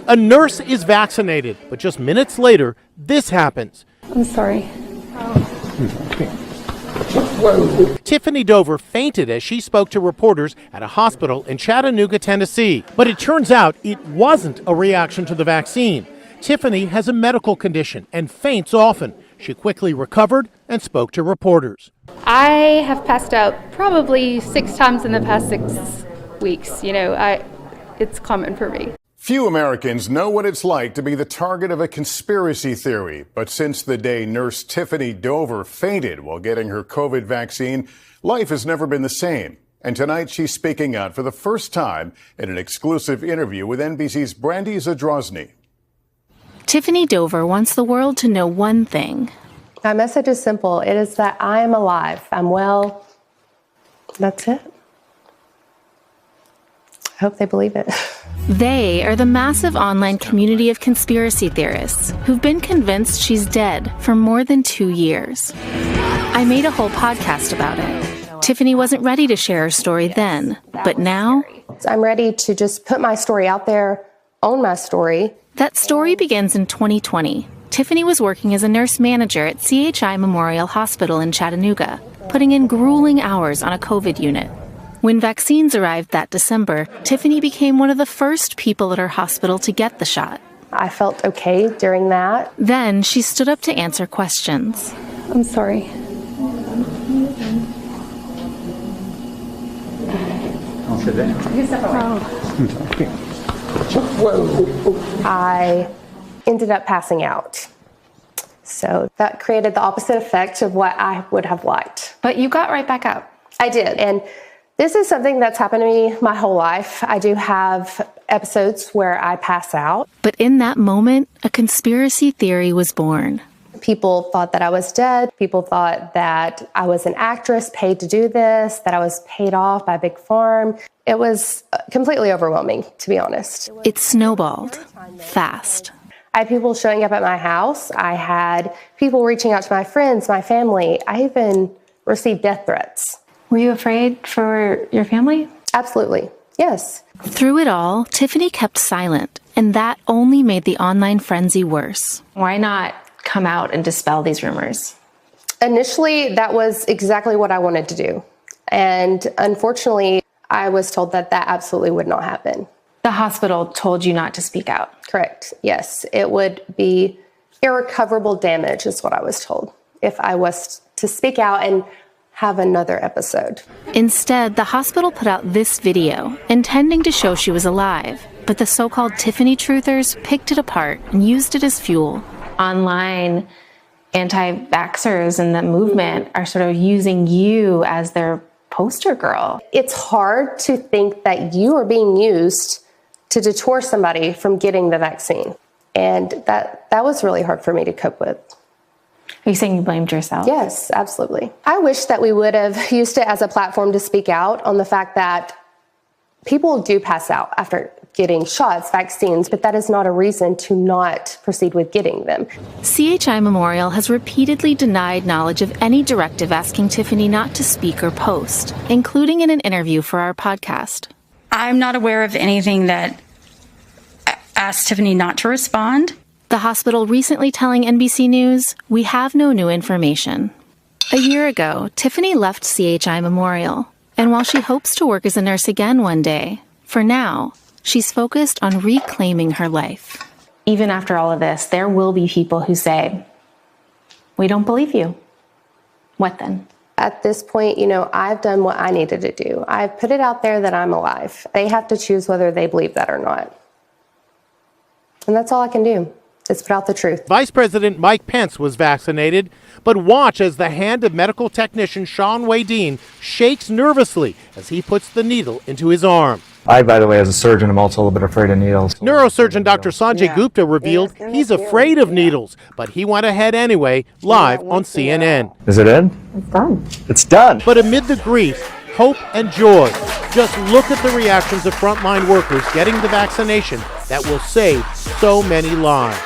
A nurse is vaccinated, but just minutes later, this happens. I'm sorry. Tiffany Dover fainted as she spoke to reporters at a hospital in Chattanooga, Tennessee. But it turns out it wasn't a reaction to the vaccine. Tiffany has a medical condition and faints often. She quickly recovered and spoke to reporters. I have passed out probably 6 times in the past 6 weeks. It's common for me. Few Americans know what it's like to be the target of a conspiracy theory. But since the day nurse Tiffany Dover fainted while getting her COVID vaccine, life has never been the same. And tonight she's speaking out for the first time in an exclusive interview with NBC's Brandy Zadrozny. Tiffany Dover wants the world to know one thing. My message is simple. It is that I am alive. I'm well. That's it. I hope they believe it. They are the massive online community of conspiracy theorists who've been convinced she's dead for more than 2 years. I made a whole podcast about it. Tiffany wasn't ready to share her story then, but now I'm ready to just put my story out there, own my story. That story begins in 2020. Tiffany was working as a nurse manager at CHI Memorial Hospital in Chattanooga, putting in grueling hours on a COVID unit. When vaccines arrived that December, Tiffany became one of the first people at her hospital to get the shot. I felt okay during that. Then she stood up to answer questions. I'm sorry. I'll sit down. You step away. I ended up passing out. So that created the opposite effect of what I would have liked. But you got right back up. I did. And this is something that's happened to me my whole life. I do have episodes where I pass out. But in that moment, a conspiracy theory was born. People thought that I was dead. People thought that I was an actress paid to do this, that I was paid off by Big Farm. It was completely overwhelming, to be honest. It snowballed fast. I had people showing up at my house. I had people reaching out to my friends, my family. I even received death threats. Were you afraid for your family? Absolutely, yes. Through it all, Tiffany kept silent, and that only made the online frenzy worse. Why not come out and dispel these rumors? Initially, that was exactly what I wanted to do. And unfortunately, I was told that that absolutely would not happen. The hospital told you not to speak out. Correct, yes. It would be irrecoverable damage is what I was told if I was to speak out and have another episode. Instead, the hospital put out this video, intending to show she was alive. But the so-called Tiffany truthers picked it apart and used it as fuel. Online anti-vaxxers and the movement are sort of using you as their poster girl. It's hard to think that you are being used to deter somebody from getting the vaccine. And that was really hard for me to cope with. Are you saying you blamed yourself? Yes, absolutely. I wish that we would have used it as a platform to speak out on the fact that people do pass out after getting shots, vaccines, but that is not a reason to not proceed with getting them. CHI Memorial has repeatedly denied knowledge of any directive asking Tiffany not to speak or post, including in an interview for our podcast. I'm not aware of anything that asked Tiffany not to respond. The hospital recently telling NBC News, "We have no new information." A year ago, Tiffany left CHI Memorial, and while she hopes to work as a nurse again one day, for now, she's focused on reclaiming her life. Even after all of this, there will be people who say, "We don't believe you." What then? At this point, I've done what I needed to do. I've put it out there that I'm alive. They have to choose whether they believe that or not. And that's all I can do. Is put out the truth. Vice President Mike Pence was vaccinated, but watch as the hand of medical technician Sean Wadeen shakes nervously as he puts the needle into his arm. I, by the way, as a surgeon, am also a little bit afraid of needles. Neurosurgeon Dr. Sanjay Gupta revealed he's afraid of needles, but he went ahead anyway, live on CNN. Is it in? It's done. It's done. But amid the grief, hope and joy, just look at the reactions of frontline workers getting the vaccination that will save so many lives.